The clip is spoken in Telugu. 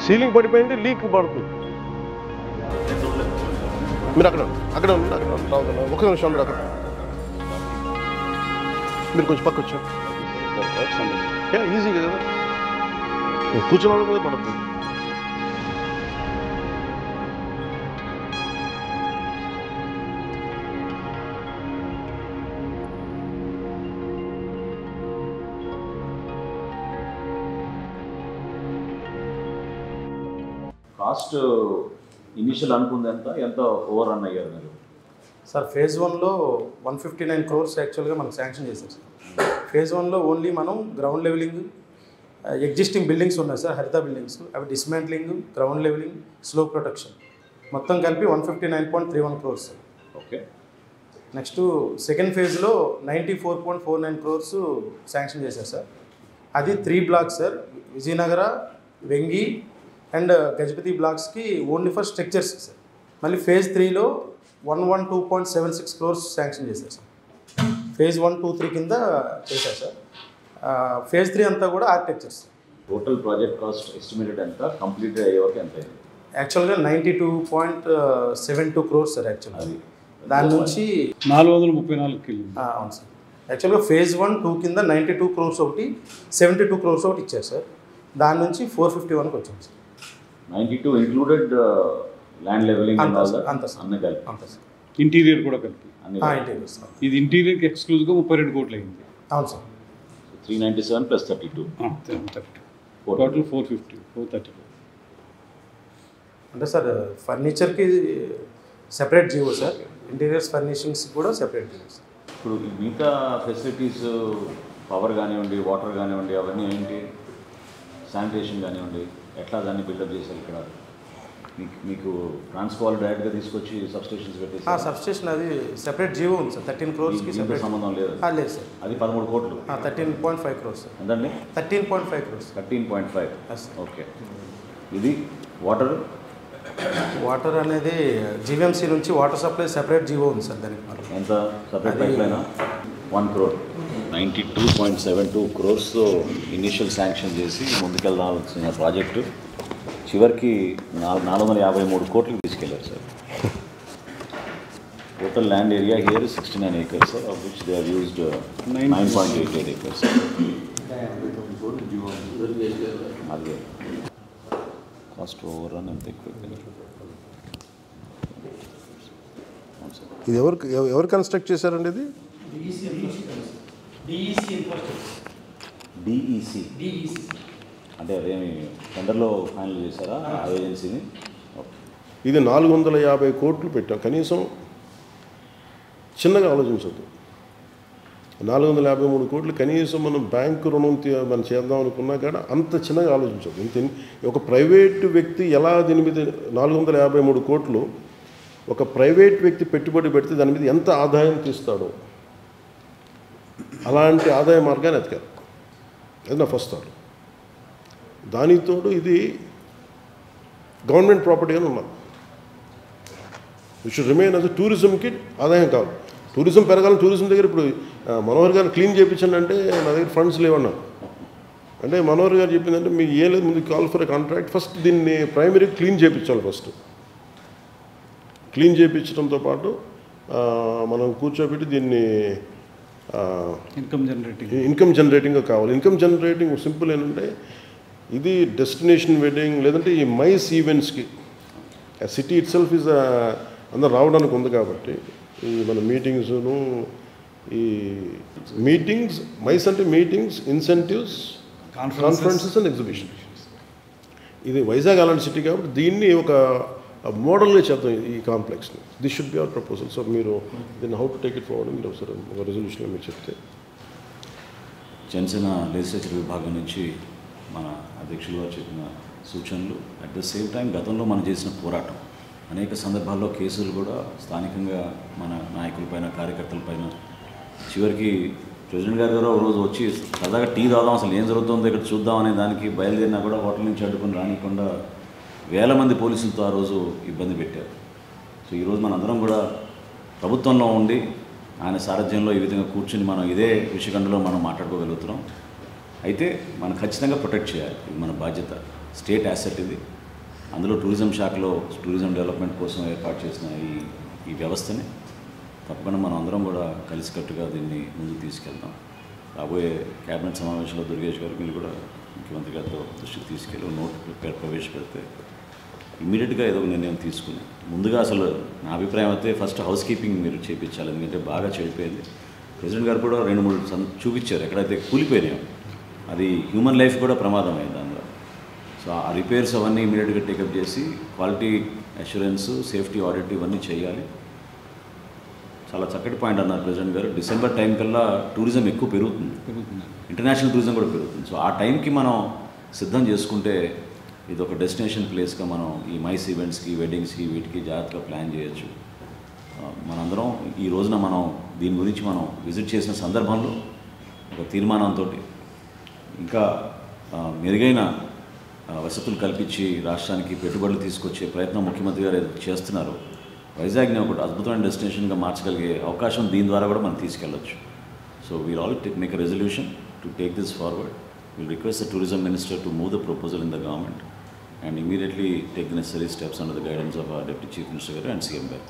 సీలింగ్ పడిపోయింది, లీక్ పడుతుంది. మీరు అక్కడ ఒక నిమిషం మీరు అక్కడ మీరు కొంచెం పక్క వచ్చారు ఈజీగా కదా కూర్చున్న మీద పడుతుంది. కాస్ట్ ఇనిషియల్ అనుకుంది ఎంత ఓవర్ రన్ అయ్యారు మీరు? సార్ ఫేజ్ 1లో 159 crores యాక్చువల్గా మనం శాంక్షన్ చేశారు సార్. ఫేజ్ 1లో ఓన్లీ మనం గ్రౌండ్ లెవెలింగ్, ఎగ్జిస్టింగ్ బిల్డింగ్స్ ఉన్నాయి సార్, హరిత బిల్డింగ్స్, అవి dismantling, ground levelling, slope protection మొత్తం కలిపి 159.31 crores sir. Okay. Next second ఫేజ్లో 94.49 crores శాంక్షన్ చేశారు సార్. అది 3 blocks sir, Vizianagara, Vengi and Gajapathi బ్లాక్స్కి ఓన్లీ ఫర్ స్ట్రక్చర్స్ సార్. మళ్ళీ ఫేజ్ 3లో 112.76 crores శాంక్షన్ చేశారు సార్. ఫేజ్ 1, 2, 3 కింద చేశారు సార్. ఫేజ్ 3 అంతా కూడా architectures. Total project cost estimated ఎంత, కంప్లీట్ అయ్యే వరకు ఎంత అయింది? యాక్చువల్గా 92.72 crores సార్. యాక్చువల్గా అది దాని నుంచి 434 కిలో. అవును సార్. యాక్చువల్గా ఫేజ్ 1, 2 కింద 92 crores ఒకటి, 72 crores ఒకటి ఇచ్చారు సార్. దాని నుంచి 451కి వచ్చింది సార్. 92 ఇంక్లూడెడ్ ల్యాండ్ లెవెలింగ్ అంత సార్. అంత సార్. ఇంటీరియర్ కూడా కలిపి ఇంటీరియర్ సార్. ఇది ఇంటీరియర్కి ఎక్స్క్లూజివ్గా 32 కోట్లు అయింది. అవును సార్. 397 + 32 టోటల్ 450, 434. అంటే సార్ ఫర్నిచర్కి separate GO sir, interiors furnishings కూడా సెపరేట్ జీవో సార్. ఇప్పుడు మిగతా ఫెసిలిటీస్ పవర్ కానివ్వండి, వాటర్ కానివ్వండి, అవన్నీ ఏంటి, శానిటేషన్ కానివ్వండి, ఎట్లా దాన్ని బిల్డప్ చేశారు ఇక్కడ? మీకు ట్రాన్స్ఫాల్ డైరెక్ట్గా తీసుకొచ్చి సబ్స్టేషన్స్ పెట్టేసి సబ్స్టేషన్ అది సెపరేట్ జీవో ఉంది సార్. 13 crores సెపరేట్ సంబంధం లేదు లేదు సార్. అది 13 కోట్లు. 13.5 crores సార్. ఎంతండి? 13.5 crores. 13.5. ఓకే. ఇది వాటర్ అనేది జీవీఎంసీ నుంచి వాటర్ సప్లై సెపరేట్ జీవో ఉంది సార్. దానికి ఎంత separate pipeline? 1 crore. 92.72 crores initial sanction చేసి ముందుకెళ్దాల్సిన ప్రాజెక్టు చివరికి 453 కోట్లకి తీసుకెళ్లారు sir. Total land area here 69 acres sir, of which they are used 9.88 acres. అదే కాస్ట్ ఓవర్ రన్ ఎంత ఎక్కువ. ఇది ఎవరు కన్స్ట్రక్ట్ చేశారండి? ఇది డిఈసి అంటే అదేమి టెండర్లో ఫైనల్ చేశారా ఆ ఏజెన్సీని? ఇది 450 కోట్లు పెట్టాం. కనీసం చిన్నగా ఆలోచించద్దు. 453 కోట్లు కనీసం మనం బ్యాంకు రుణం మనం చేద్దాం అనుకున్నా కూడా అంత చిన్నగా ఆలోచించద్దు. ఇంత ఒక ప్రైవేటు వ్యక్తి ఎలా దీని మీద 453 కోట్లు ఒక ప్రైవేట్ వ్యక్తి పెట్టుబడి పెడితే దాని మీద ఎంత ఆదాయం తీస్తాడో అలాంటి ఆదాయ మార్గాన్ని ఎతకాలి. అది నా ఫస్ట్ థాట్. దానితోడు ఇది గవర్నమెంట్ ప్రాపర్టీగానే ఉన్నది. ఇట్ షుడ్ రిమైన్ యాజ్ టూరిజంకి ఆదాయం కాదు. టూరిజం పెరగాలని టూరిజం దగ్గర ఇప్పుడు మనోహర్ గారు క్లీన్ చేయించండి అంటే నా దగ్గర ఫండ్స్ లేవన్నారు. అంటే మనోహర్ గారు చెప్పిందంటే మీకు ఏ లేదు, ముందు కాల్ ఫర్ కాంట్రాక్ట్, ఫస్ట్ దీన్ని ప్రైమరీ క్లీన్ చేయించాలి. ఫస్ట్ క్లీన్ చేయించడంతో పాటు మనం కూర్చోబెట్టి దీన్ని ఇన్కమ్ జనరేటింగ్గా కావాలి. ఇన్కమ్ జనరేటింగ్ సింపుల్ ఏంటంటే ఇది డెస్టినేషన్ వెడ్డింగ్ లేదంటే ఈ మైస్ ఈవెంట్స్కి సిటీ ఇట్ సెల్ఫ్ ఈజ్ అందరు రావడానికి ఉంది కాబట్టి ఈ మన మీటింగ్స్ను ఈ మీటింగ్స్ మైస్ అంటే meetings, incentives, conferences and exhibitions. ఇది వైజాగ్ అలాంటి సిటీ కాబట్టి దీన్ని ఒక మోడల్గా చేద్దాం ఈ కాంప్లెక్స్ని. This should be our proposal. So మీరు దీన్ని how to take it forward మీరు ఒకసారి ఒక రెజల్యూషన్లో మీరు చెప్తే. జనసేన లెజిస్లేచర్ విభాగం నుంచి మన అధ్యక్షులుగా చెప్పిన సూచనలు, అట్ ద సేమ్ టైం గతంలో మనం చేసిన పోరాటం, అనేక సందర్భాల్లో కేసులు కూడా స్థానికంగా మన నాయకులపైన, కార్యకర్తలపైన, చివరికి ప్రెసిడెంట్ గారు ఒక రోజు వచ్చి సరదాగా టీ తాగుదాం, అసలు ఏం జరుగుతుందో ఇక్కడ చూద్దాం అనే దానికి బయలుదేరినా కూడా హోటల్ నుంచి అడ్డుకొని రానికుండా వేల మంది పోలీసులతో ఆ రోజు ఇబ్బంది పెట్టారు. సో ఈరోజు మనందరం కూడా ప్రభుత్వంలో ఉండి ఆయన సారథ్యంలో ఈ విధంగా కూర్చుని మనం ఇదే విషయఖండలో మనం మాట్లాడుకోగలుగుతున్నాం. అయితే మనం ఖచ్చితంగా ప్రొటెక్ట్ చేయాలి, ఇది మన బాధ్యత. స్టేట్ యాసెట్ ఇది. అందులో టూరిజం శాఖలో టూరిజం డెవలప్మెంట్ కోసం ఏర్పాటు చేసిన ఈ వ్యవస్థని తప్పకుండా మనం అందరం కూడా కలిసికట్టుగా దీన్ని ముందుకు తీసుకెళ్దాం. రాబోయే క్యాబినెట్ సమావేశంలో దుర్గేష్ గారు మీరు కూడా ముఖ్యమంత్రి గారితో దృష్టికి తీసుకెళ్ళి నోట్ ప్రవేశపెడితే ఇమీడియట్గా ఏదో ఒక నిర్ణయం తీసుకుని ముందుగా అసలు నా అభిప్రాయం అయితే ఫస్ట్ హౌస్ కీపింగ్ మీరు చేయించాలి. ఎందుకంటే బాగా చెడిపోయింది. ప్రెసిడెంట్ గారు కూడా 2-3 చూపించారు ఎక్కడైతే కూలిపోయినాయో, అది హ్యూమన్ లైఫ్ కూడా ప్రమాదం అయింది అందులో. సో ఆ రిపేర్స్ అవన్నీ ఇమీడియట్గా టేకప్ చేసి క్వాలిటీ అష్యూరెన్స్, సేఫ్టీ ఆడిట్ ఇవన్నీ చేయాలి. చాలా చక్కటి పాయింట్ అన్నారు ప్రెసిడెంట్ గారు. డిసెంబర్ టైం కల్లా టూరిజం ఎక్కువ పెరుగుతుంది, ఇంటర్నేషనల్ టూరిజం కూడా పెరుగుతుంది. సో ఆ టైంకి మనం సిద్ధం చేసుకుంటే ఇది ఒక డెస్టినేషన్ ప్లేస్గా మనం ఈ మైస్ ఈవెంట్స్కి, వెడ్డింగ్స్కి, వీటికి జాగ్రత్తగా ప్లాన్ చేయొచ్చు. మనందరం ఈ రోజున మనం దీని గురించి మనం విజిట్ చేసిన సందర్భంలో ఒక తీర్మానంతో ఇంకా మెరుగైన వసతులు కల్పించి రాష్ట్రానికి పెట్టుబడులు తీసుకొచ్చే ప్రయత్నం ముఖ్యమంత్రి గారు ఏదైతే చేస్తున్నారో, వైజాగ్ని ఒక అద్భుతమైన డెస్టినేషన్గా మార్చగలిగే అవకాశం దీని ద్వారా కూడా మనం తీసుకెళ్ళచ్చు. So we'll all make a resolution to take this forward. We'll request the tourism minister to move the proposal in the government and immediately take the necessary steps under the guidance of our Deputy Chief Minister and CM Garu.